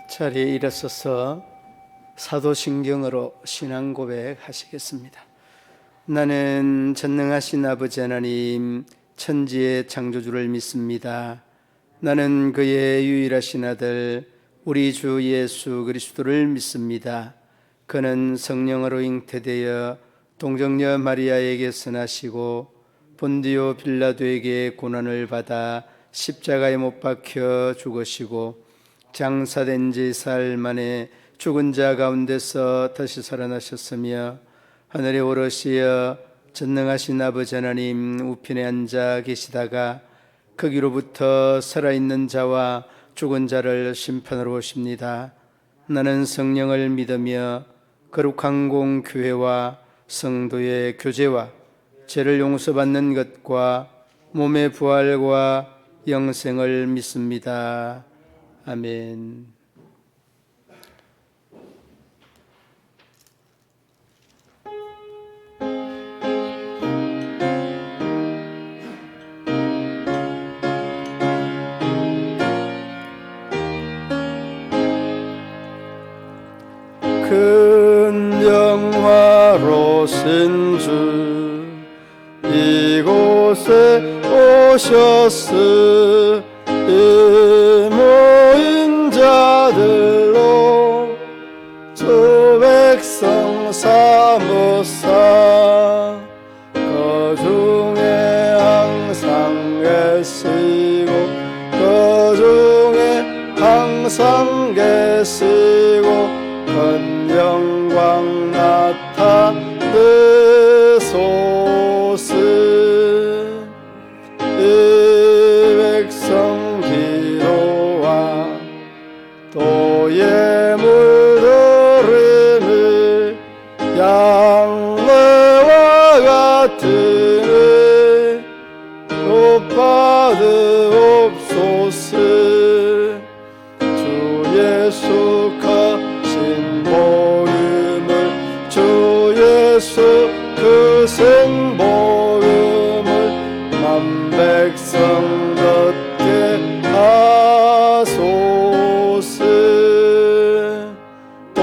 자리에 일어서서 사도신경으로 신앙 고백하시겠습니다. 나는 전능하신 아버지 하나님 천지의 창조주를 믿습니다. 나는 그의 유일하신 아들 우리 주 예수 그리스도를 믿습니다. 그는 성령으로 잉태되어 동정녀 마리아에게서 나시고 본디오 빌라도에게 고난을 받아 십자가에 못 박혀 죽으시고 장사된 지 사흘 만에 죽은 자 가운데서 다시 살아나셨으며 하늘에 오르시어 전능하신 아버지 하나님 우편에 앉아 계시다가 거기로부터 살아있는 자와 죽은 자를 심판하러 오십니다. 나는 성령을 믿으며 거룩한 공교회와 성도의 교제와 죄를 용서받는 것과 몸의 부활과 영생을 믿습니다. 아멘. 큰 영화로신 주 이곳에 오셨으 이 모인 자들로 주 백성 삼으사 그 중에 항상 계시고 그 중에 항상 계시고 큰 영광 나타내소서. 이 백성 기도와 또 예물드림이 양매와 같으니 높아드옵소서. 주 예수 신 복음을 주 예수 그 생복음을 만백성 듣게 하소서. 또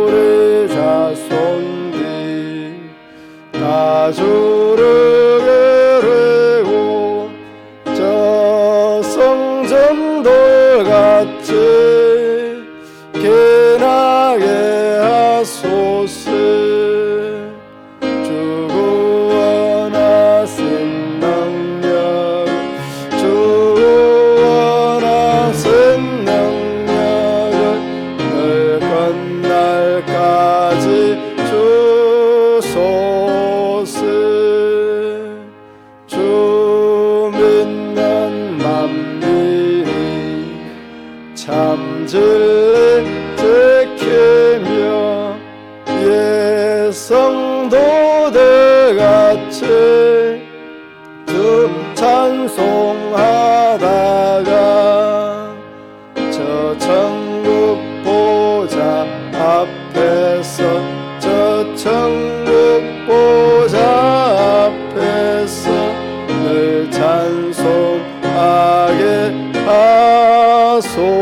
우리 자손들이 다 주를 기리고 저 성전돌 같이 깨나게 하소서. 주 구원하신 능력 주 구원하신 능력을 늘 끝날까지 주소서. 주 믿는 만민이 참 진리 지키며 예성도들같이 주 찬송하다가 저 천국 보좌 앞에서 저 천국 보좌 앞에서 늘 찬송하게 하소서.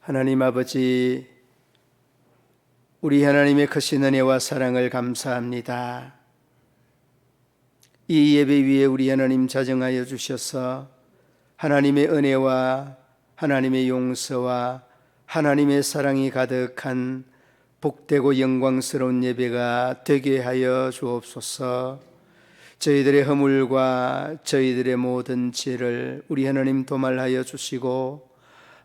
하나님 아버지, 우리 하나님의 크신 은혜와 사랑을 감사합니다. 이 예배 위에 우리 하나님 자정하여 주셔서 하나님의 은혜와 하나님의 용서와 하나님의 사랑이 가득한 복되고 영광스러운 예배가 되게 하여 주옵소서. 저희들의 허물과 저희들의 모든 죄를 우리 하나님 도말하여 주시고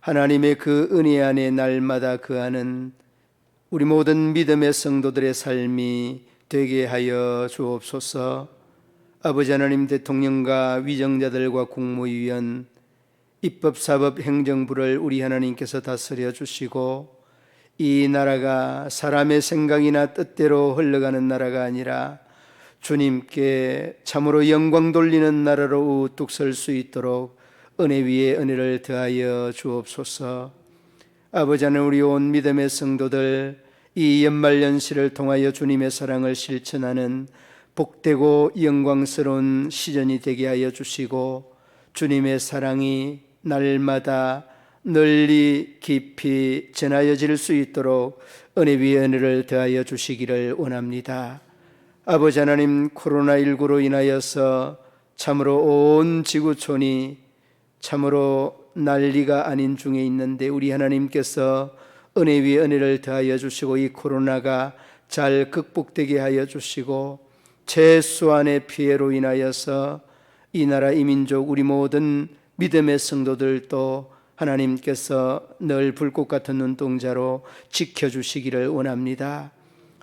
하나님의 그 은혜 안에 날마다 거하는 우리 모든 믿음의 성도들의 삶이 되게 하여 주옵소서. 아버지 하나님, 대통령과 위정자들과 국무위원, 입법, 사법, 행정부를 우리 하나님께서 다스려 주시고 이 나라가 사람의 생각이나 뜻대로 흘러가는 나라가 아니라 주님께 참으로 영광 돌리는 나라로 우뚝 설 수 있도록 은혜 위에 은혜를 더하여 주옵소서. 아버지 하나님, 우리 온 믿음의 성도들 이 연말연시를 통하여 주님의 사랑을 실천하는 복되고 영광스러운 시즌이 되게 하여 주시고, 주님의 사랑이 날마다 널리 깊이 전하여질 수 있도록 은혜 위에 은혜를 더하여 주시기를 원합니다. 아버지 하나님, 코로나19로 인하여서 참으로 온 지구촌이 참으로 난리가 아닌 중에 있는데, 우리 하나님께서 은혜 위에 은혜를 더하여 주시고 이 코로나가 잘 극복되게 하여 주시고, 최소한의 피해로 인하여서 이 나라 이 민족 우리 모든 믿음의 성도들도 하나님께서 늘 불꽃 같은 눈동자로 지켜주시기를 원합니다.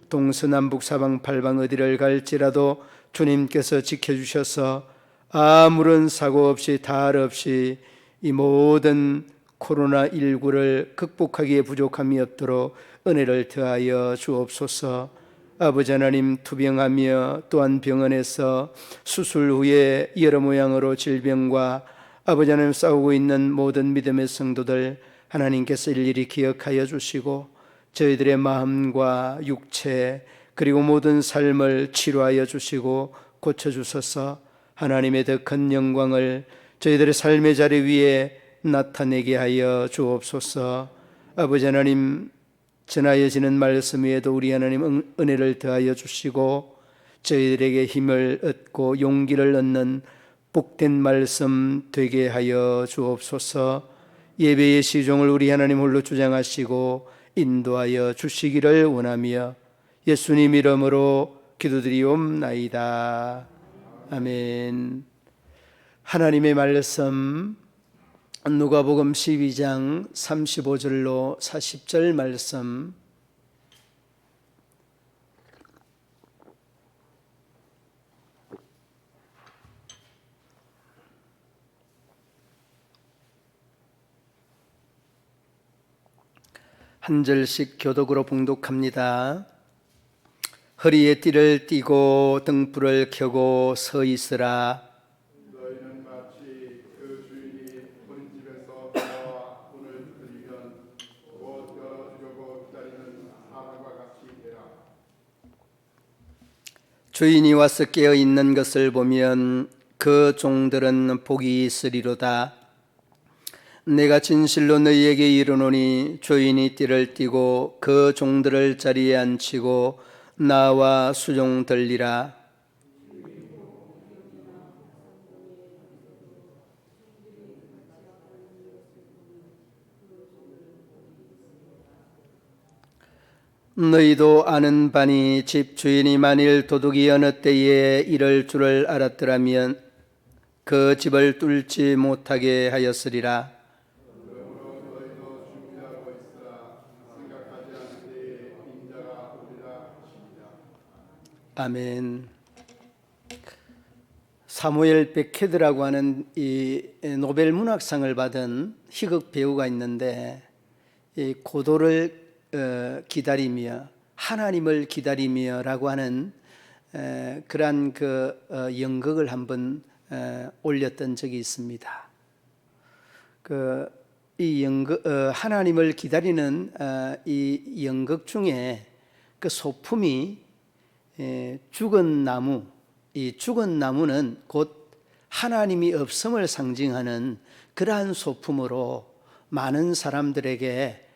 동서남북 사방 팔방 어디를 갈지라도 주님께서 지켜주셔서 아무런 사고 없이 탈 없이 이 모든 코로나19를 극복하기에 부족함이 없도록 은혜를 더하여 주옵소서. 아버지 하나님, 투병하며 또한 병원에서 수술 후에 여러 모양으로 질병과 아버지 하나님 싸우고 있는 모든 믿음의 성도들 하나님께서 일일이 기억하여 주시고, 저희들의 마음과 육체 그리고 모든 삶을 치료하여 주시고 고쳐주셔서 하나님의 더 큰 영광을 저희들의 삶의 자리 위에 나타내게 하여 주옵소서. 아버지 하나님, 전하여지는 말씀 위에도 우리 하나님 은혜를 더하여 주시고 저희들에게 힘을 얻고 용기를 얻는 복된 말씀 되게 하여 주옵소서. 예배의 시종을 우리 하나님 홀로 주장하시고 인도하여 주시기를 원하며 예수님 이름으로 기도드리옵나이다. 아멘. 하나님의 말씀 누가복음 12장 35절로 40절 말씀, 한 절씩 교독으로 봉독합니다. 허리에 띠를 띠고 등불을 켜고 서 있으라. 너희는 마치 그 주인이 본 집에서 돌아와 문을 두드리면 곧 열어주려고 기다리는 사람과 같이 되라. 주인이 와서 깨어 있는 것을 보면 그 종들은 복이 있으리로다. 내가 진실로 너희에게 이르노니 주인이 띠를 띠고 그 종들을 자리에 앉히고 나와 수종들리라. 너희도 아는 바니 집 주인이 만일 도둑이 어느 때에 이럴 줄을 알았더라면 그 집을 뚫지 못하게 하였으리라. 아멘. 사무엘 베케드라고 하는 이 노벨 문학상을 받은 희극 배우가 있는데, 이 고도를 기다리며 하나님을 기다리며라고 하는 그러한 그 연극을 한번 올렸던 적이 있습니다. 이 연극 하나님을 기다리는 이 연극 중에 그 소품이 죽은 나무, 이 죽은 나무는 곧 하나님이 없음을 상징하는 그러한 소품으로 많은 사람들에게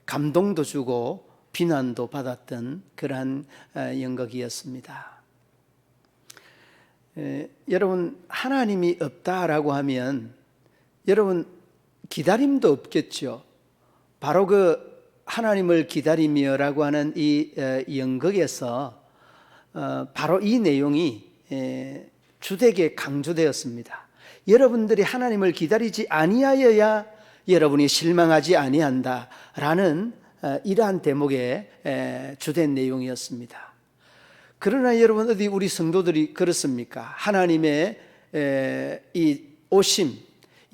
감동도 주고 비난도 받았던 그러한 연극이었습니다. 여러분, 하나님이 없다라고 하면 여러분 기다림도 없겠죠. 바로 그 하나님을 기다리며라고 하는 이 연극에서 바로 이 내용이 주되게 강조되었습니다. 여러분들이 하나님을 기다리지 아니하여야 여러분이 실망하지 아니한다라는 이러한 대목의 주된 내용이었습니다. 그러나 여러분, 어디 우리 성도들이 그렇습니까? 하나님의 이 오심,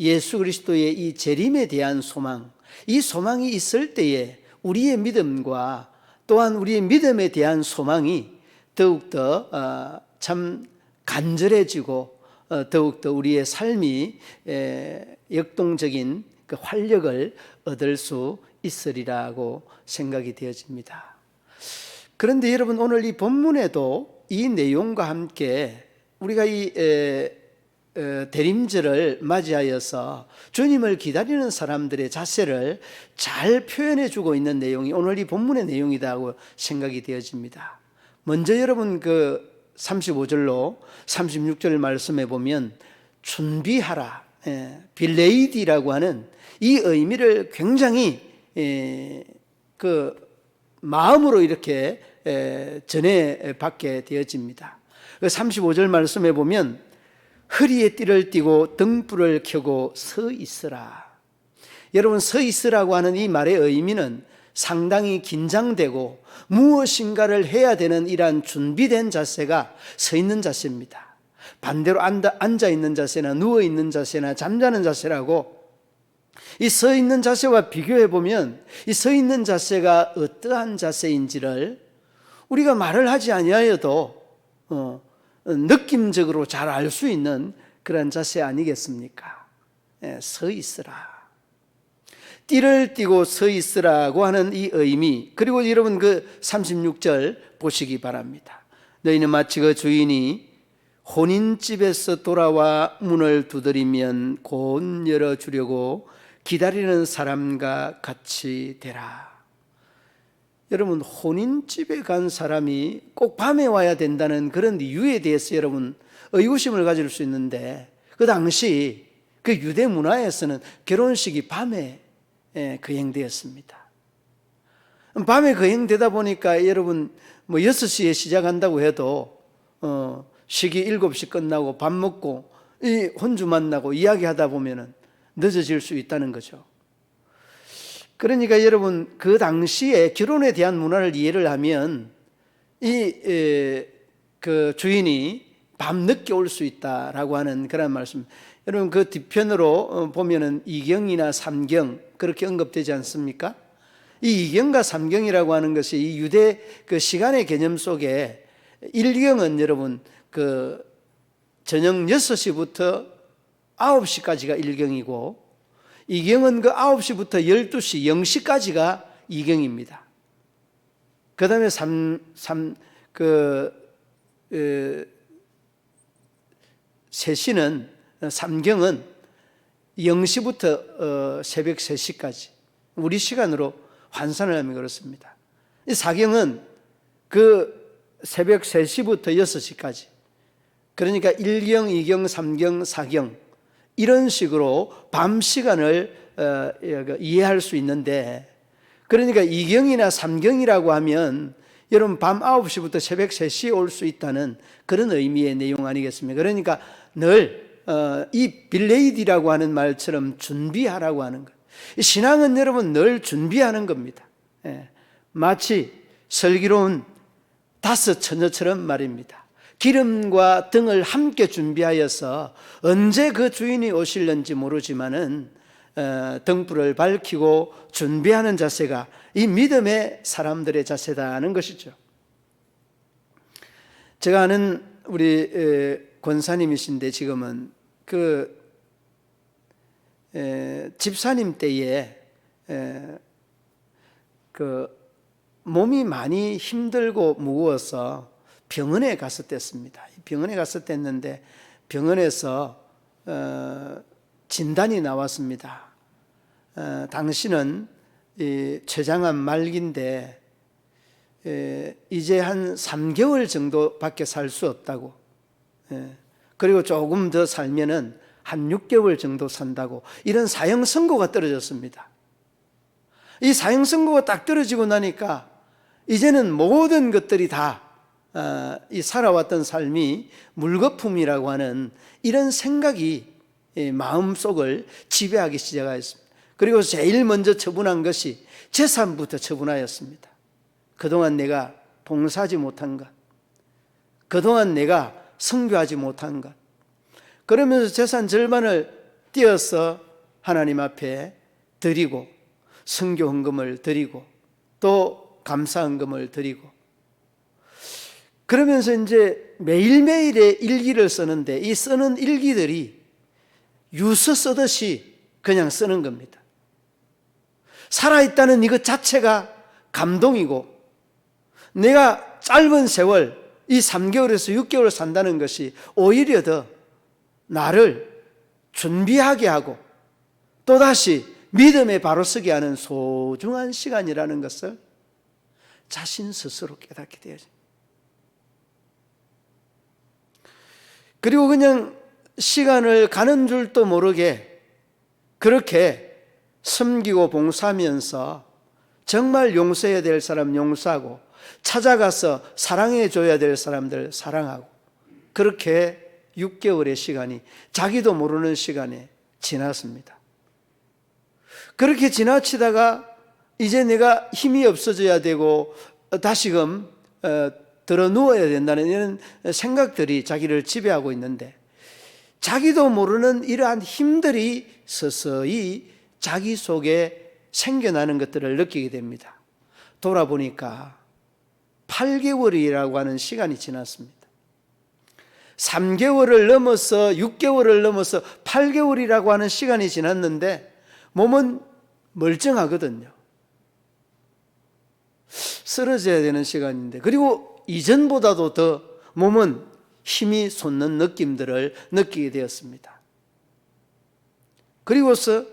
예수 그리스도의 이 재림에 대한 소망, 이 소망이 있을 때에 우리의 믿음과 또한 우리의 믿음에 대한 소망이 더욱더 참 간절해지고 더욱더 우리의 삶이 역동적인 그 활력을 얻을 수 있으리라고 생각이 되어집니다. 그런데 여러분, 오늘 이 본문에도 이 내용과 함께 우리가 이 대림절을 맞이하여서 주님을 기다리는 사람들의 자세를 잘 표현해 주고 있는 내용이 오늘 이 본문의 내용이라고 생각이 되어집니다. 먼저 여러분, 그 35절로 36절 말씀해 보면 준비하라, 빌레이디라고 하는 이 의미를 굉장히 그 마음으로 이렇게 전해받게 되어집니다. 35절 말씀해 보면 허리에 띠를 띠고 등불을 켜고 서 있으라. 여러분, 서 있으라고 하는 이 말의 의미는 상당히 긴장되고 무엇인가를 해야 되는 이러한 준비된 자세가 서 있는 자세입니다. 반대로 앉아 있는 자세나 누워 있는 자세나 잠자는 자세라고, 이 서 있는 자세와 비교해 보면 이 서 있는 자세가 어떠한 자세인지를 우리가 말을 하지 아니하여도 느낌적으로 잘 알 수 있는 그런 자세 아니겠습니까? 서 있으라. 띠를 띠고 서 있으라고 하는 이 의미, 그리고 여러분 그 36절 보시기 바랍니다. 너희는 마치 그 주인이 혼인집에서 돌아와 문을 두드리면 곧 열어주려고 기다리는 사람과 같이 되라. 여러분, 혼인집에 간 사람이 꼭 밤에 와야 된다는 그런 이유에 대해서 여러분 의구심을 가질 수 있는데, 그 당시 그 유대 문화에서는 결혼식이 밤에 거행되었습니다. 밤에 거행되다 보니까 여러분 뭐 6시에 시작한다고 해도 식이 7시 끝나고 밥 먹고 이 혼주 만나고 이야기하다 보면은 늦어질 수 있다는 거죠. 그러니까 여러분, 그 당시에 결혼에 대한 문화를 이해를 하면 그 주인이 밤 늦게 올 수 있다라고 하는 그런 말씀. 여러분, 그 뒤편으로 보면은 2경이나 3경 그렇게 언급되지 않습니까? 이 2경과 3경이라고 하는 것이 이 유대 그 시간의 개념 속에 1경은 여러분 그 저녁 6시부터 9시까지가 1경이고, 2경은 그 9시부터 12시 0시까지가 2경입니다. 그 다음에 3시는 3경은 0시부터 새벽 3시까지, 우리 시간으로 환산을 하면 그렇습니다. 이 4경은 그 새벽 3시부터 6시까지, 그러니까 1경, 2경, 3경, 4경 이런 식으로 밤 시간을 이해할 수 있는데, 그러니까 2경이나 3경이라고 하면 여러분 밤 9시부터 새벽 3시에 올 수 있다는 그런 의미의 내용 아니겠습니까? 그러니까 늘 이 빌레이디라고 하는 말처럼 준비하라고 하는 것. 신앙은 여러분 늘 준비하는 겁니다. 마치 슬기로운 5 처녀처럼 말입니다. 기름과 등을 함께 준비하여서 언제 그 주인이 오실는지 모르지만은 등불을 밝히고 준비하는 자세가 이 믿음의 사람들의 자세다는 것이죠. 제가 아는 우리 권사님이신데 지금은 그 집사님 때에 그 몸이 많이 힘들고 무거워서 병원에 갔었댔습니다. 병원에 갔었댔는데 병원에서 진단이 나왔습니다. 당신은 이 췌장암 말기인데 이제 한 3개월 정도밖에 살 수 없다고, 그리고 조금 더 살면은 한 6개월 정도 산다고, 이런 사형 선고가 떨어졌습니다. 이 사형 선고가 딱 떨어지고 나니까 이제는 모든 것들이 다 이 살아왔던 삶이 물거품이라고 하는 이런 생각이 마음속을 지배하기 시작하였습니다. 그리고 제일 먼저 처분한 것이 재산부터 처분하였습니다. 그동안 내가 봉사하지 못한 것, 그동안 내가 선교하지 못한 것, 그러면서 재산 절반을 띄어서 하나님 앞에 드리고 선교 헌금을 드리고 또 감사 헌금을 드리고, 그러면서 이제 매일매일의 일기를 쓰는데 이 쓰는 일기들이 유서 쓰듯이 그냥 쓰는 겁니다. 살아있다는 이것 자체가 감동이고, 내가 짧은 세월, 이 3개월에서 6개월 산다는 것이 오히려 더 나를 준비하게 하고 또다시 믿음에 바로 서게 하는 소중한 시간이라는 것을 자신 스스로 깨닫게 되어집니다. 그리고 그냥 시간을 가는 줄도 모르게 그렇게 섬기고 봉사하면서 정말 용서해야 될 사람 용서하고 찾아가서 사랑해 줘야 될 사람들 사랑하고, 그렇게 6개월의 시간이 자기도 모르는 시간에 지났습니다. 그렇게 지나치다가 이제 내가 힘이 없어져야 되고 다시금 들어 누워야 된다는 이런 생각들이 자기를 지배하고 있는데, 자기도 모르는 이러한 힘들이 서서히 자기 속에 생겨나는 것들을 느끼게 됩니다. 돌아보니까 8개월이라고 하는 시간이 지났습니다. 3개월을 넘어서 6개월을 넘어서 8개월이라고 하는 시간이 지났는데 몸은 멀쩡하거든요. 쓰러져야 되는 시간인데, 그리고 이전보다도 더 몸은 힘이 솟는 느낌들을 느끼게 되었습니다. 그리고서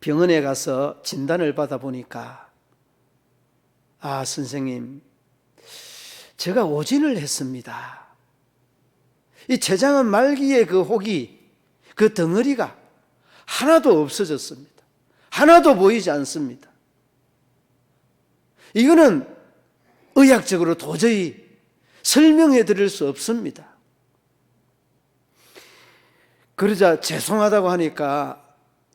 병원에 가서 진단을 받아보니까, 아, 선생님, 제가 오진을 했습니다. 이 췌장암 말기의 그 혹이, 그 덩어리가 하나도 없어졌습니다. 하나도 보이지 않습니다. 이거는 의학적으로 도저히 설명해 드릴 수 없습니다. 그러자 죄송하다고 하니까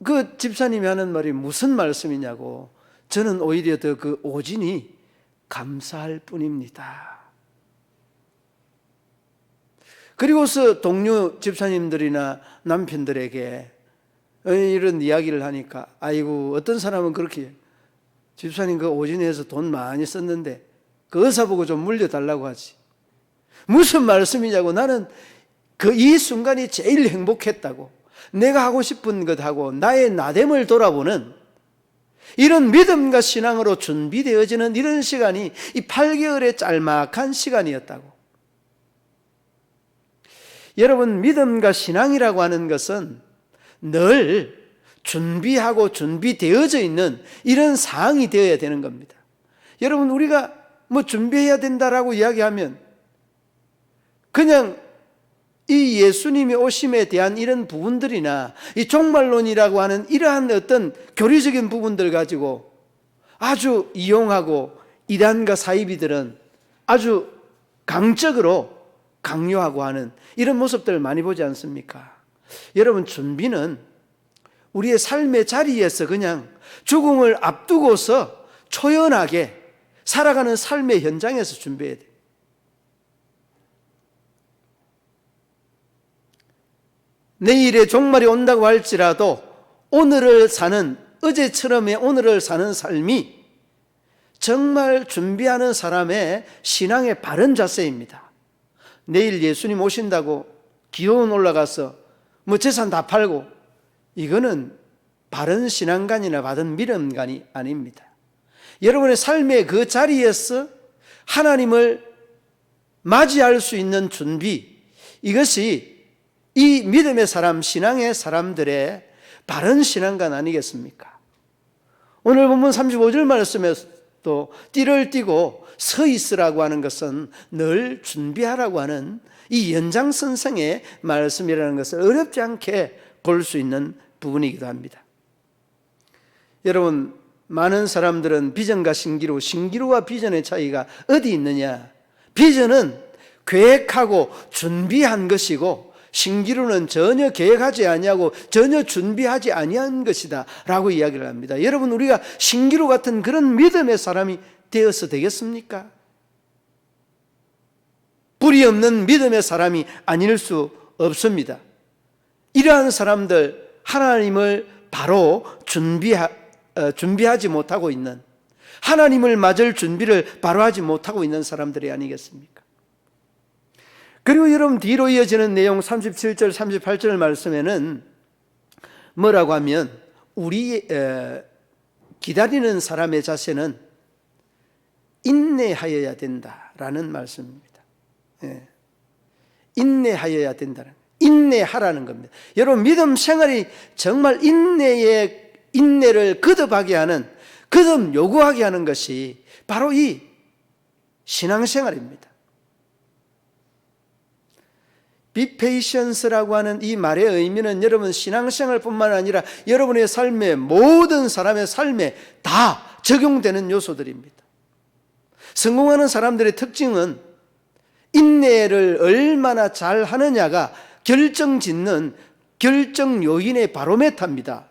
그 집사님이 하는 말이 무슨 말씀이냐고, 저는 오히려 더 그 오진이 감사할 뿐입니다. 그리고서 동료 집사님들이나 남편들에게 이런 이야기를 하니까, 아이고, 어떤 사람은 그렇게, 집사님 그 오진에서 돈 많이 썼는데 그 의사 보고 좀 물려달라고 하지. 무슨 말씀이냐고. 나는 그 이 순간이 제일 행복했다고, 내가 하고 싶은 것하고 나의 나됨을 돌아보는 이런 믿음과 신앙으로 준비되어지는 이런 시간이 이 8개월의 짤막한 시간이었다고. 여러분, 믿음과 신앙이라고 하는 것은 늘 준비하고 준비되어져 있는 이런 상황이 되어야 되는 겁니다. 여러분, 우리가 뭐 준비해야 된다라고 이야기하면 그냥 이 예수님의 오심에 대한 이런 부분들이나 이 종말론이라고 하는 이러한 어떤 교리적인 부분들 가지고 아주 이용하고 이단과 사이비들은 아주 강적으로 강요하고 하는 이런 모습들을 많이 보지 않습니까? 여러분, 준비는 우리의 삶의 자리에서 그냥 죽음을 앞두고서 초연하게 살아가는 삶의 현장에서 준비해야 돼요. 내일의 종말이 온다고 할지라도 오늘을 사는, 어제처럼의 오늘을 사는 삶이 정말 준비하는 사람의 신앙의 바른 자세입니다. 내일 예수님 오신다고 기도원 올라가서 뭐 재산 다 팔고, 이거는 바른 신앙관이나 바른 믿음관이 아닙니다. 여러분의 삶의 그 자리에서 하나님을 맞이할 수 있는 준비, 이것이 이 믿음의 사람, 신앙의 사람들의 바른 신앙관 아니겠습니까? 오늘 본문 35절 말씀에서도 띠를 띠고 서 있으라고 하는 것은 늘 준비하라고 하는 이 연장선상의 말씀이라는 것을 어렵지 않게 볼 수 있는 부분이기도 합니다. 여러분, 많은 사람들은 비전과 신기루, 신기루와 비전의 차이가 어디 있느냐? 비전은 계획하고 준비한 것이고 신기루는 전혀 계획하지 아니하고 전혀 준비하지 아니한 것이다 라고 이야기를 합니다. 여러분, 우리가 신기루 같은 그런 믿음의 사람이 되어서 되겠습니까? 불이 없는 믿음의 사람이 아닐 수 없습니다. 이러한 사람들, 하나님을 바로 준비하지 못하고 있는, 하나님을 맞을 준비를 바로 하지 못하고 있는 사람들이 아니겠습니까? 그리고 여러분, 뒤로 이어지는 내용 37절 38절 말씀에는 뭐라고 하면, 우리 기다리는 사람의 자세는 인내하여야 된다라는 말씀입니다. 예. 인내하여야 된다는, 인내하라는 겁니다. 여러분, 믿음 생활이 정말 인내를 거듭하게 하는, 거듭 요구하게 하는 것이 바로 이 신앙생활입니다. Be patience라고 하는 이 말의 의미는 여러분 신앙생활뿐만 아니라 여러분의 삶에, 모든 사람의 삶에 다 적용되는 요소들입니다. 성공하는 사람들의 특징은 인내를 얼마나 잘 하느냐가 결정짓는 결정 요인의 바로메타입니다.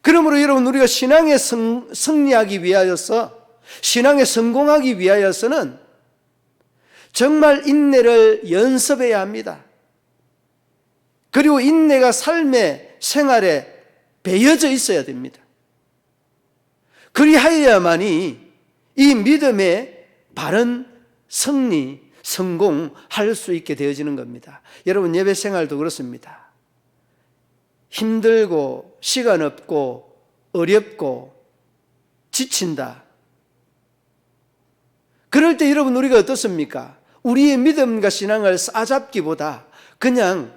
그러므로 여러분, 우리가 신앙에 승리하기 위하여서, 신앙에 성공하기 위하여서는 정말 인내를 연습해야 합니다. 그리고 인내가 삶의 생활에 배어져 있어야 됩니다. 그리하여야만이 이 믿음의 바른 승리, 성공할 수 있게 되어지는 겁니다. 여러분, 예배 생활도 그렇습니다. 힘들고 시간 없고 어렵고 지친다. 그럴 때 여러분, 우리가 어떻습니까? 우리의 믿음과 신앙을 싸잡기보다 그냥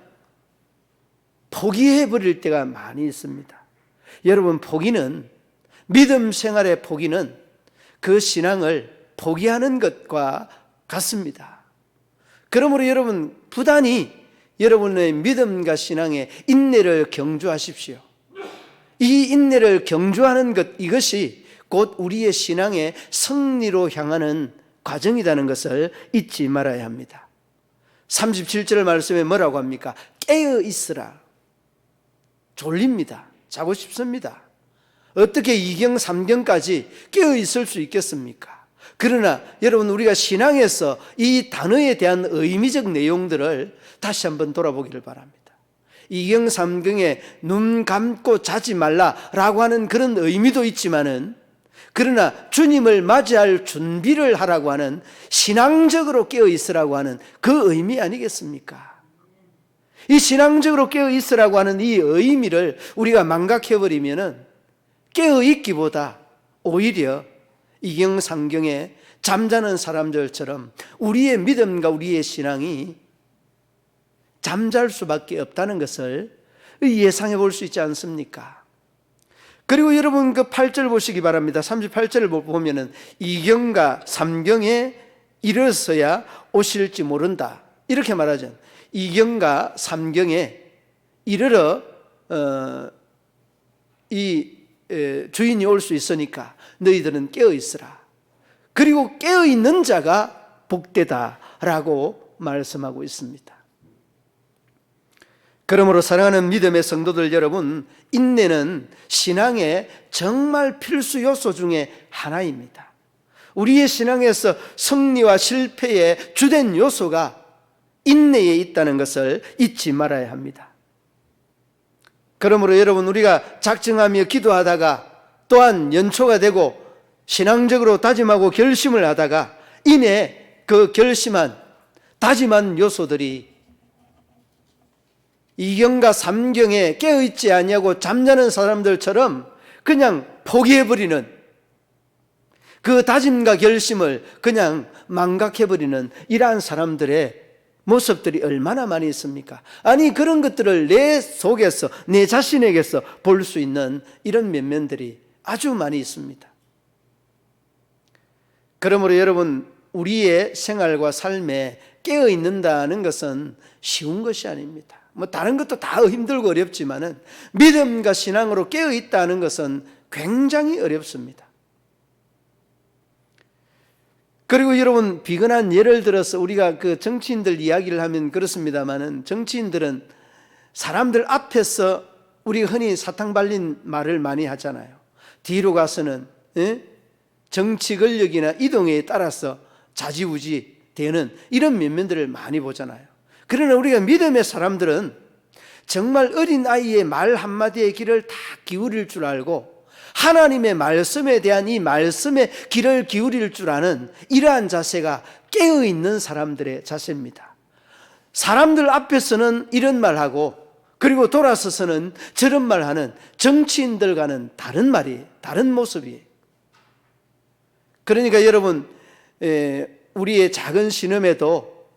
포기해버릴 때가 많이 있습니다. 여러분, 포기는, 믿음 생활의 포기는 그 신앙을 포기하는 것과 같습니다. 그러므로 여러분, 부단히 여러분의 믿음과 신앙의 인내를 경주하십시오. 이 인내를 경주하는 것, 이것이 곧 우리의 신앙의 승리로 향하는 과정이라는 것을 잊지 말아야 합니다. 37절 말씀에 뭐라고 합니까? 깨어 있으라. 졸립니다. 자고 싶습니다. 어떻게 2경 3경까지 깨어 있을 수 있겠습니까? 그러나 여러분, 우리가 신앙에서 이 단어에 대한 의미적 내용들을 다시 한번 돌아보기를 바랍니다. 2경 3경에 눈 감고 자지 말라라고 하는 그런 의미도 있지만은, 그러나 주님을 맞이할 준비를 하라고 하는, 신앙적으로 깨어 있으라고 하는 그 의미 아니겠습니까? 이 신앙적으로 깨어 있으라고 하는 이 의미를 우리가 망각해버리면은 깨어 있기보다 오히려 이경상경에 잠자는 사람들처럼 우리의 믿음과 우리의 신앙이 잠잘 수밖에 없다는 것을 예상해 볼 수 있지 않습니까? 그리고 여러분, 그 8절 보시기 바랍니다. 38절을 보면은 2경과 3경에 이르러서야 오실지 모른다, 이렇게 말하죠. 2경과 3경에 이르러 주인이 올 수 있으니까 너희들은 깨어 있으라. 그리고 깨어 있는 자가 복되다라고 말씀하고 있습니다. 그러므로 사랑하는 믿음의 성도들 여러분, 인내는 신앙의 정말 필수 요소 중에 하나입니다. 우리의 신앙에서 승리와 실패의 주된 요소가 인내에 있다는 것을 잊지 말아야 합니다. 그러므로 여러분, 우리가 작정하며 기도하다가 또한 연초가 되고 신앙적으로 다짐하고 결심을 하다가 이내 그 결심한, 다짐한 요소들이 2경과 3경에 깨어있지 아니하고 잠자는 사람들처럼 그냥 포기해버리는, 그 다짐과 결심을 그냥 망각해버리는 이러한 사람들의 모습들이 얼마나 많이 있습니까? 아니, 그런 것들을 내 속에서, 내 자신에게서 볼 수 있는 이런 면면들이 아주 많이 있습니다. 그러므로 여러분, 우리의 생활과 삶에 깨어 있는다는 것은 쉬운 것이 아닙니다. 다른 것도 다 힘들고 어렵지만은 믿음과 신앙으로 깨어 있다는 것은 굉장히 어렵습니다. 그리고 여러분, 비근한 예를 들어서 우리가 그 정치인들 이야기를 하면 그렇습니다만은, 정치인들은 사람들 앞에서 우리가 흔히 사탕 발린 말을 많이 하잖아요. 뒤로 가서는 정치 권력이나 이동에 따라서 좌지우지 되는 이런 면면들을 많이 보잖아요. 그러나 우리가 믿음의 사람들은 정말 어린아이의 말 한마디의 길을 다 기울일 줄 알고 하나님의 말씀에 대한 이 말씀의 귀를 기울일 줄 아는 이러한 자세가 깨어있는 사람들의 자세입니다. 사람들 앞에서는 이런 말하고 그리고 돌아서서는 저런 말하는 정치인들과는 다른 말이, 다른 모습이에요. 그러니까 여러분, 우리의 작은 신음에도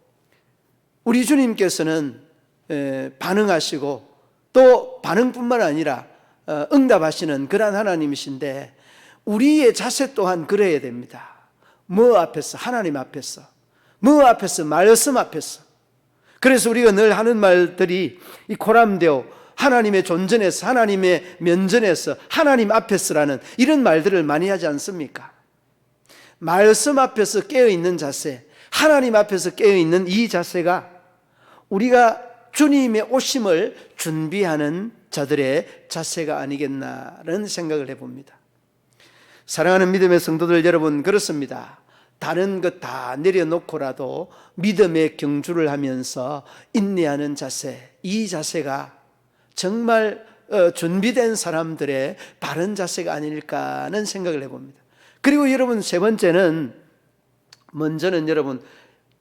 우리 주님께서는 반응하시고 또 반응뿐만 아니라 응답하시는 그러한 하나님이신데, 우리의 자세 또한 그래야 됩니다. 뭐 앞에서? 하나님 앞에서. 뭐 앞에서? 말씀 앞에서. 그래서 우리가 늘 하는 말들이 이 코람데오, 하나님의 존전에서, 하나님의 면전에서, 하나님 앞에서라는 이런 말들을 많이 하지 않습니까? 말씀 앞에서 깨어있는 자세, 하나님 앞에서 깨어있는 이 자세가 우리가 주님의 오심을 준비하는 자들의 자세가 아니겠나라는 생각을 해봅니다. 사랑하는 믿음의 성도들 여러분, 그렇습니다. 다른 것 다 내려놓고라도 믿음의 경주를 하면서 인내하는 자세, 이 자세가 정말 준비된 사람들의 바른 자세가 아닐까 하는 생각을 해봅니다. 그리고 여러분, 세 번째는, 먼저는 여러분,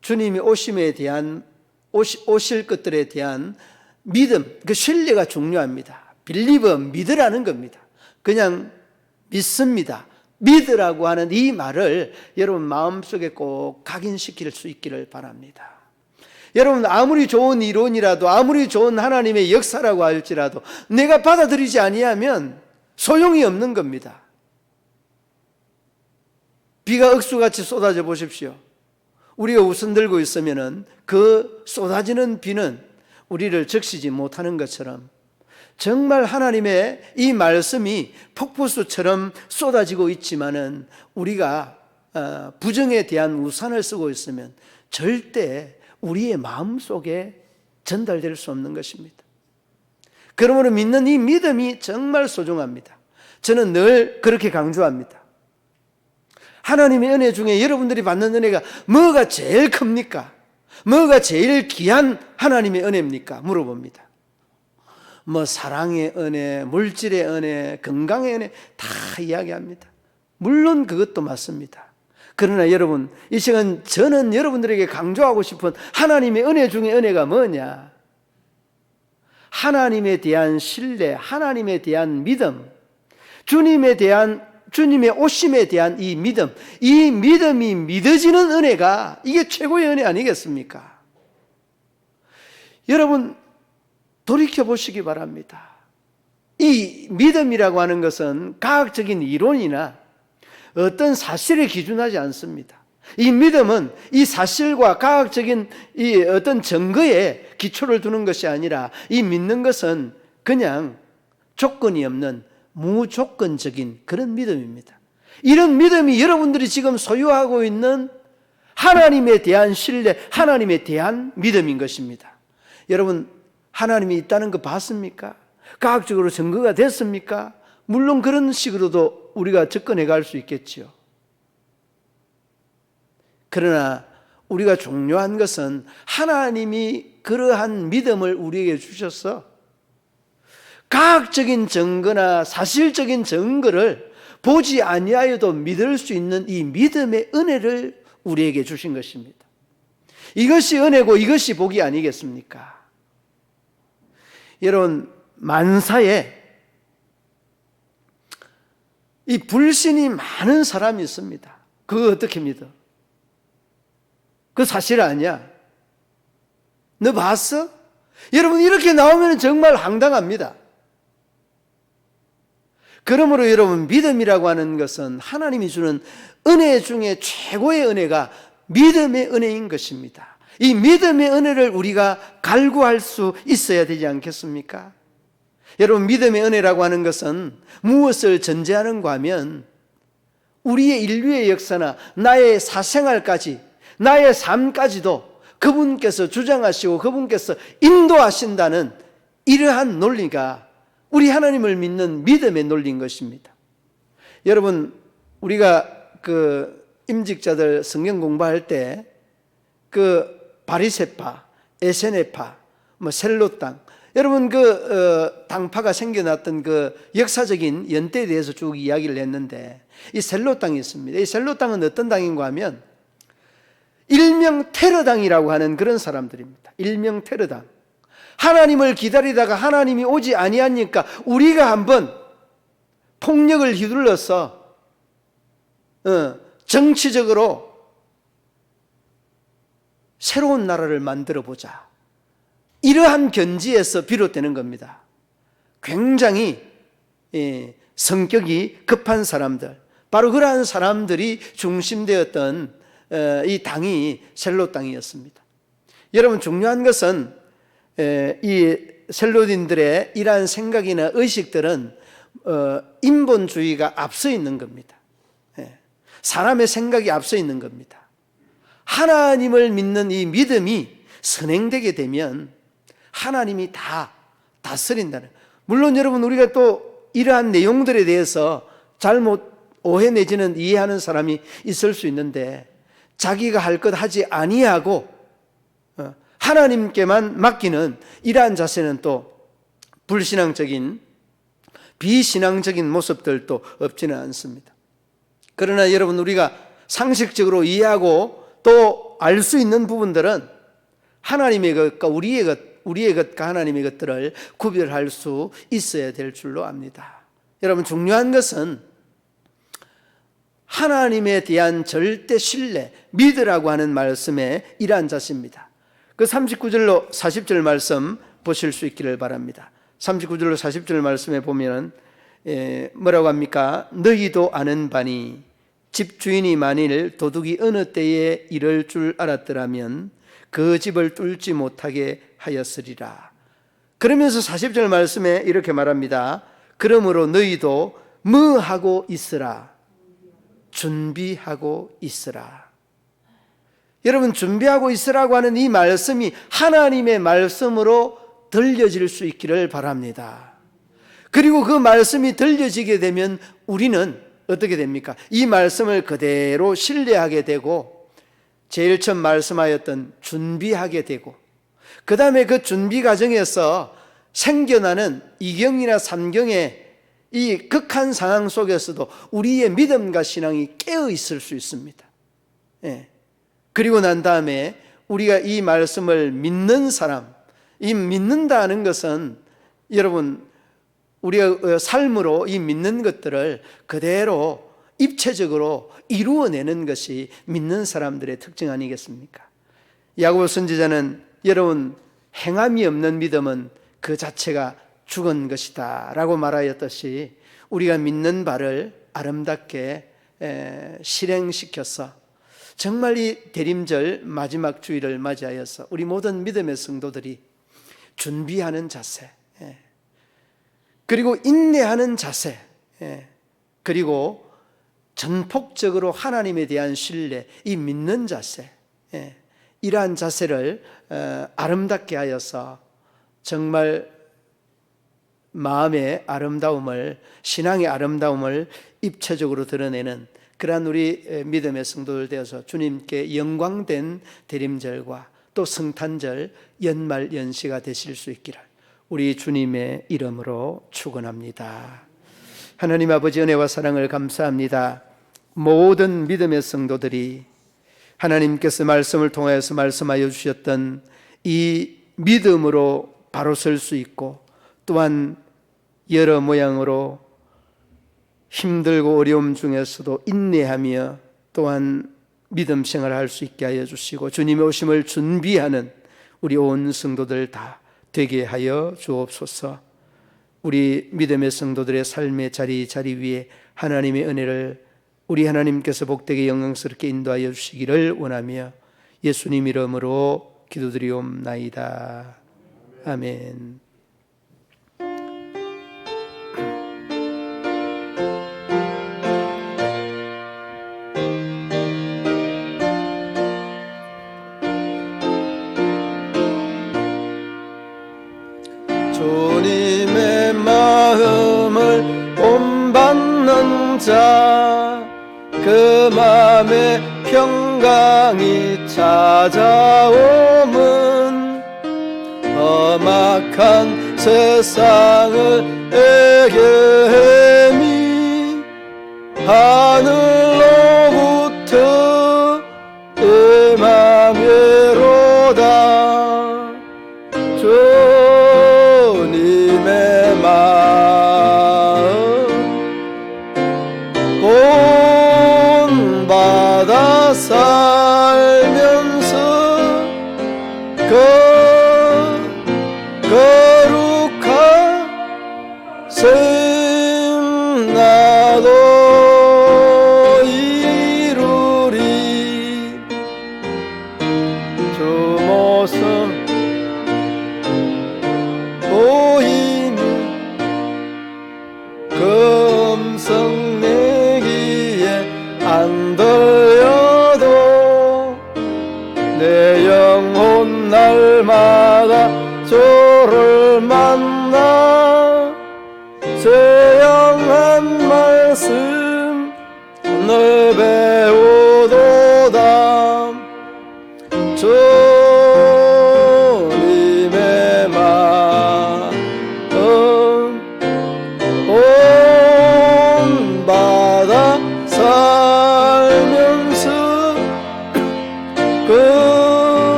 주님이 오심에 대한, 오실 것들에 대한 믿음, 그 신뢰가 중요합니다. 빌리버, 믿으라는 겁니다. 그냥 믿습니다, 믿으라고 하는 이 말을 여러분 마음속에 꼭 각인시킬 수 있기를 바랍니다. 여러분, 아무리 좋은 이론이라도, 아무리 좋은 하나님의 역사라고 할지라도 내가 받아들이지 아니하면 소용이 없는 겁니다. 비가 억수같이 쏟아져 보십시오. 우리가 우선 들고 있으면은 그 쏟아지는 비는 우리를 적시지 못하는 것처럼, 정말 하나님의 이 말씀이 폭포수처럼 쏟아지고 있지만은 우리가 부정에 대한 우산을 쓰고 있으면 절대 우리의 마음속에 전달될 수 없는 것입니다. 그러므로 믿는 이 믿음이 정말 소중합니다. 저는 늘 그렇게 강조합니다. 하나님의 은혜 중에 여러분들이 받는 은혜가 뭐가 제일 큽니까? 뭐가 제일 귀한 하나님의 은혜입니까? 물어봅니다. 뭐 사랑의 은혜, 물질의 은혜, 건강의 은혜 다 이야기합니다. 물론 그것도 맞습니다. 그러나 여러분, 이 시간 저는 여러분들에게 강조하고 싶은 하나님의 은혜 중에 은혜가 뭐냐? 하나님에 대한 신뢰, 하나님에 대한 믿음, 주님의 오심에 대한 이 믿음, 이 믿음이 믿어지는 은혜가 이게 최고의 은혜 아니겠습니까? 여러분, 돌이켜보시기 바랍니다. 이 믿음이라고 하는 것은 과학적인 이론이나 어떤 사실에 기준하지 않습니다. 이 믿음은 이 사실과 과학적인 이 어떤 증거에 기초를 두는 것이 아니라, 이 믿는 것은 그냥 조건이 없는 무조건적인 그런 믿음입니다. 이런 믿음이 여러분들이 지금 소유하고 있는 하나님에 대한 신뢰, 하나님에 대한 믿음인 것입니다. 여러분, 하나님이 있다는 거 봤습니까? 과학적으로 증거가 됐습니까? 물론 그런 식으로도 우리가 접근해 갈 수 있겠지요. 그러나 우리가 중요한 것은 하나님이 그러한 믿음을 우리에게 주셔서 과학적인 증거나 사실적인 증거를 보지 아니하여도 믿을 수 있는 이 믿음의 은혜를 우리에게 주신 것입니다. 이것이 은혜고 이것이 복이 아니겠습니까? 여러분, 만사에 이 불신이 많은 사람이 있습니다. 그거 어떻게 믿어? 그 사실 아니야. 너 봤어? 여러분, 이렇게 나오면 정말 황당합니다. 그러므로 여러분, 믿음이라고 하는 것은 하나님이 주는 은혜 중에 최고의 은혜가 믿음의 은혜인 것입니다. 이 믿음의 은혜를 우리가 갈구할 수 있어야 되지 않겠습니까? 여러분, 믿음의 은혜라고 하는 것은 무엇을 전제하는가 하면 우리의 인류의 역사나 나의 사생활까지, 나의 삶까지도 그분께서 주장하시고 그분께서 인도하신다는 이러한 논리가 우리 하나님을 믿는 믿음의 논리인 것입니다. 여러분, 우리가 그 임직자들 성경 공부할 때 그 바리새파, 에세네파, 뭐 셀로 땅, 여러분 그 당파가 생겨났던 그 역사적인 연대에 대해서 쭉 이야기를 했는데, 이 셀로 땅이 있습니다. 이 셀로 땅은 어떤 당인가 하면 일명 테러당이라고 하는 그런 사람들입니다. 일명 테러당. 하나님을 기다리다가 하나님이 오지 아니하니까 우리가 한번 폭력을 휘둘러서 정치적으로 새로운 나라를 만들어 보자. 이러한 견지에서 비롯되는 겁니다. 굉장히 성격이 급한 사람들, 바로 그러한 사람들이 중심되었던 이 당이 셀롯 당이었습니다. 여러분, 중요한 것은 이 셀롯인들의 이러한 생각이나 의식들은 인본주의가 앞서 있는 겁니다. 사람의 생각이 앞서 있는 겁니다. 하나님을 믿는 이 믿음이 선행되게 되면 하나님이 다 다스린다는. 물론 여러분, 우리가 또 이러한 내용들에 대해서 잘못 오해 내지는 이해하는 사람이 있을 수 있는데, 자기가 할 것 하지 아니하고 하나님께만 맡기는 이러한 자세는 또 불신앙적인, 비신앙적인 모습들도 없지는 않습니다. 그러나 여러분, 우리가 상식적으로 이해하고 또 알 수 있는 부분들은 하나님의 것과 우리의 것과 하나님의 것들을 구별할 수 있어야 될 줄로 압니다. 여러분, 중요한 것은 하나님에 대한 절대 신뢰, 믿으라고 하는 말씀에 이러한 자세입니다. 그 39절로 40절 말씀 보실 수 있기를 바랍니다. 39절로 40절 말씀에 보면 뭐라고 합니까? 너희도 아는 바니 집주인이 만일 도둑이 어느 때에 이럴 줄 알았더라면 그 집을 뚫지 못하게 하였으리라. 그러면서 40절 말씀에 이렇게 말합니다. 그러므로 너희도 뭐 하고 있으라? 준비하고 있으라. 여러분, 준비하고 있으라고 하는 이 말씀이 하나님의 말씀으로 들려질 수 있기를 바랍니다. 그리고 그 말씀이 들려지게 되면 우리는 어떻게 됩니까? 이 말씀을 그대로 신뢰하게 되고, 제일 처음 말씀하였던 준비하게 되고, 그 다음에 그 준비 과정에서 생겨나는 이경이나 삼경의 이 극한 상황 속에서도 우리의 믿음과 신앙이 깨어 있을 수 있습니다. 그리고 난 다음에 우리가 이 말씀을 믿는 사람, 이 믿는다는 것은 여러분, 우리가 삶으로 이 믿는 것들을 그대로 입체적으로 이루어내는 것이 믿는 사람들의 특징 아니겠습니까? 야고보 선지자는 여러분, 행함이 없는 믿음은 그 자체가 죽은 것이다 라고 말하였듯이, 우리가 믿는 바를 아름답게 실행시켜서 정말 이 대림절 마지막 주일을 맞이하여서 우리 모든 믿음의 성도들이 준비하는 자세, 그리고 인내하는 자세, 그리고 전폭적으로 하나님에 대한 신뢰, 이 믿는 자세, 이러한 자세를 아름답게 하여서 정말 마음의 아름다움을, 신앙의 아름다움을 입체적으로 드러내는 그러한 우리 믿음의 성도들 되어서 주님께 영광된 대림절과 또 성탄절 연말 연시가 되실 수 있기를 우리 주님의 이름으로 축원합니다. 하나님 아버지, 은혜와 사랑을 감사합니다. 모든 믿음의 성도들이 하나님께서 말씀을 통하여서 말씀하여 주셨던 이 믿음으로 바로 설 수 있고, 또한 여러 모양으로 힘들고 어려움 중에서도 인내하며 또한 믿음 생활을 할 수 있게 하여 주시고, 주님의 오심을 준비하는 우리 온 성도들 다 되게 하여 주옵소서. 우리 믿음의 성도들의 삶의 자리 위에 하나님의 은혜를 우리 하나님께서 복되게 영광스럽게 인도하여 주시기를 원하며 예수님 이름으로 기도드리옵나이다. 아멘. 주님의 마음을 본받는 자, 그 마음에 평강이 찾아오면 험악한 세상을 에게미 하늘로부터 임하매로다.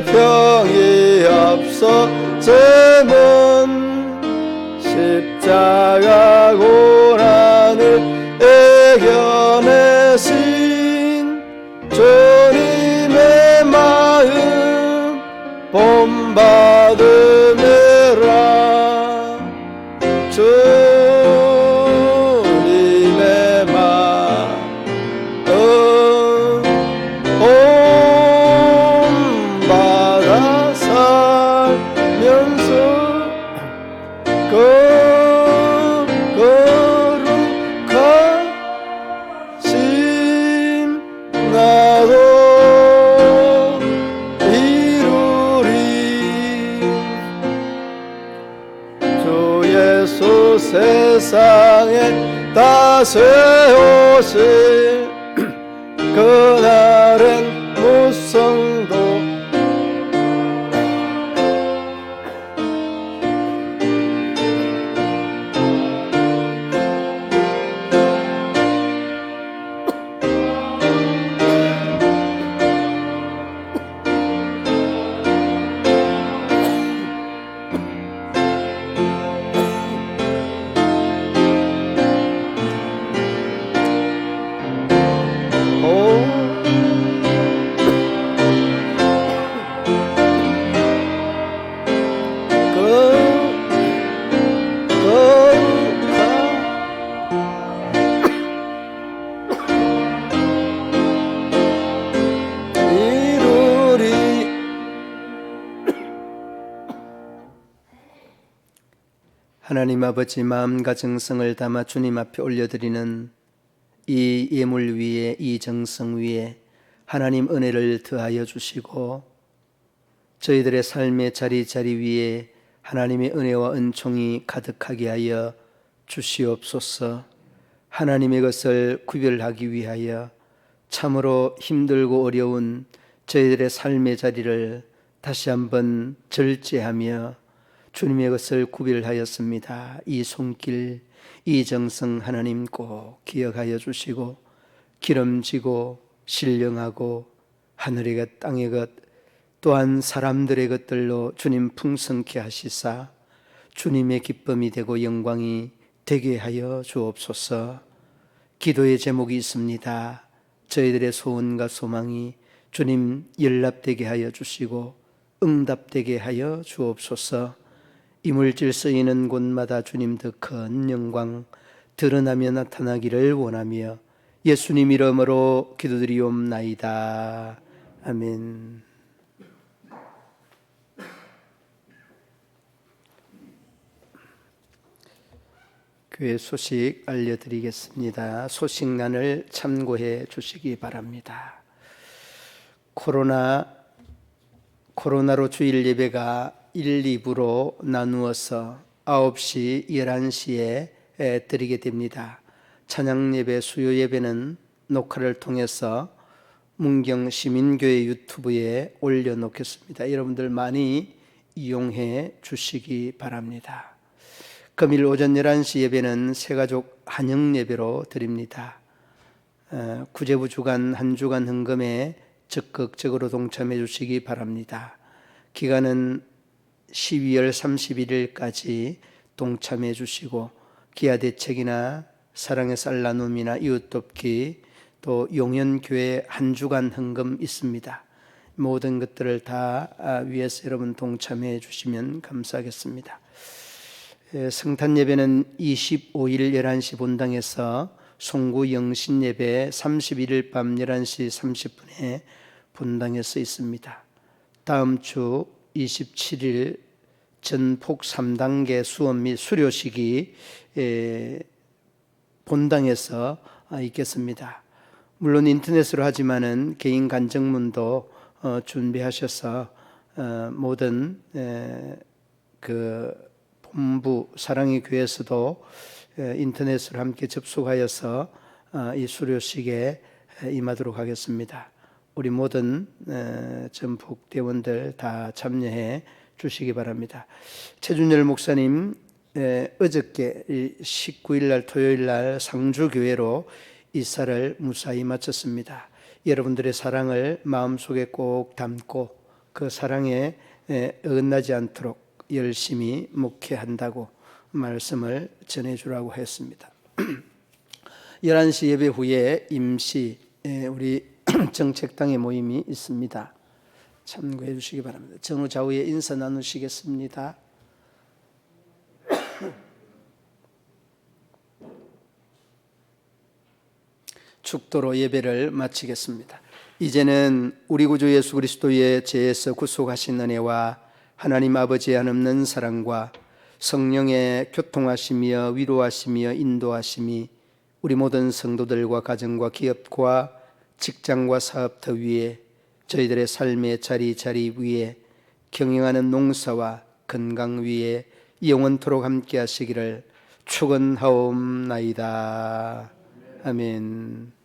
병이 없어짐은 십자가 고난을 이겨내신 주님의 마음 본받음이라. 주님의 마음 본받아 살면서 거룩하신 나도 이루리. 주 예수 세상에 다세우실 그날엔 무성도 하나님 아버지, 마음과 정성을 담아 주님 앞에 올려드리는 이 예물 위에, 이 정성 위에 하나님 은혜를 더하여 주시고 저희들의 삶의 자리자리 위에 하나님의 은혜와 은총이 가득하게 하여 주시옵소서. 하나님의 것을 구별하기 위하여 참으로 힘들고 어려운 저희들의 삶의 자리를 다시 한번 절제하며 주님의 것을 구별하였습니다. 이 손길, 이 정성 하나님 꼭 기억하여 주시고 기름지고 신령하고 하늘의 것 땅의 것 또한 사람들의 것들로 주님 풍성케 하시사 주님의 기쁨이 되고 영광이 되게 하여 주옵소서. 기도의 제목이 있습니다. 저희들의 소원과 소망이 주님 연락되게 하여 주시고 응답되게 하여 주옵소서. 이물질 쓰이는 곳마다 주님 더 큰 영광 드러나며 나타나기를 원하며 예수님 이름으로 기도드리옵나이다. 아멘. 교회 소식 알려드리겠습니다. 소식란을 참고해 주시기 바랍니다. 코로나로 주일 예배가 1, 2부로 나누어서 9시, 11시에 드리게 됩니다. 찬양 예배, 수요 예배는 녹화를 통해서 문경 시민교회 유튜브에 올려놓겠습니다. 여러분들 많이 이용해 주시기 바랍니다. 금일 오전 11시 예배는 새가족 한영 예배로 드립니다. 구제부 주간 한 주간 헌금에 적극적으로 동참해 주시기 바랍니다. 기간은 12월 31일까지 동참해 주시고 기아대책이나 사랑의 쌀 나눔이나 이웃돕기 또 용현교회 한 주간 헌금 있습니다. 모든 것들을 다 위해서 여러분 동참해 주시면 감사하겠습니다. 성탄 예배는 25일 11시 본당에서 송구 영신 예배 31일 밤 11시 30분에 본당에서 있습니다. 다음 주 27일 전폭 3단계 수업 및 수료식이 본당에서 있겠습니다. 물론 인터넷으로 하지만은 개인 간증문도 준비하셔서 모든 그 본부 사랑의 교회에서도 인터넷으로 함께 접속하여서 이 수료식에 임하도록 하겠습니다. 우리 모든 전북 대원들 다 참여해 주시기 바랍니다. 최준열 목사님 어저께 19일 날 토요일 날 상주교회로 이사를 무사히 마쳤습니다. 여러분들의 사랑을 마음속에 꼭 담고 그 사랑에 어긋나지 않도록 열심히 목회한다고 말씀을 전해주라고 했습니다. 11시 예배 후에 임시 우리 정책당의 모임이 있습니다. 참고해 주시기 바랍니다. 전후 좌우에 인사 나누시겠습니다. 축도로 예배를 마치겠습니다. 이제는 우리 구주 예수 그리스도의 죄에서 구속하신 은혜와 하나님 아버지의 한없는 사랑과 성령의 교통하시며 위로하시며 인도하심이 우리 모든 성도들과 가정과 기업과 직장과 사업터 위에 저희들의 삶의 자리 위에 경영하는 농사와 건강 위에 영원토록 함께 하시기를 축원하옵나이다. 아멘.